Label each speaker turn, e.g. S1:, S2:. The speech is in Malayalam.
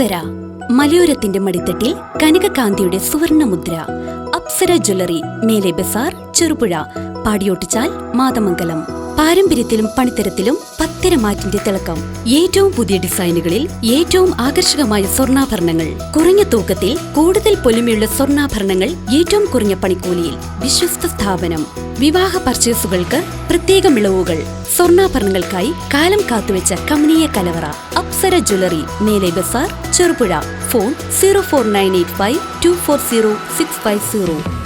S1: അപ്സര മലയോരത്തിന്റെ മടിത്തട്ടിൽ കനകകാന്തിയുടെ സുവർണമുദ്ര. അപ്സര ജ്വല്ലറി, മേലെ ബസാർ, ചെറുപുഴ, പാടിയോട്ടിച്ചാൽ, മാതമംഗലം. പാരമ്പര്യത്തിലും പണിത്തരത്തിലും പത്തരമാറ്റിന്റെ തിളക്കം. ഏറ്റവും പുതിയ ഡിസൈനുകളിൽ ഏറ്റവും ആകർഷകമായ സ്വർണ്ണാഭരണങ്ങൾ. കുറഞ്ഞ തൂക്കത്തിൽ കൂടുതൽ പൊലിമയുള്ള സ്വർണ്ണാഭരണങ്ങൾ ഏറ്റവും കുറഞ്ഞ പണിക്കൂലിയിൽ. വിശ്വസ്ത സ്ഥാപനം. വിവാഹ പർച്ചേസുകൾക്ക് പ്രത്യേക ഇളവുകൾ. സ്വർണ്ണാഭരണങ്ങൾക്കായി കാലം കാത്തുവെച്ച കമനീയ കലവറ. അപ്സര ജ്വല്ലറി, മേലെ ബസാർ, ചെറുപുഴ. ഫോൺ 04985 240 650.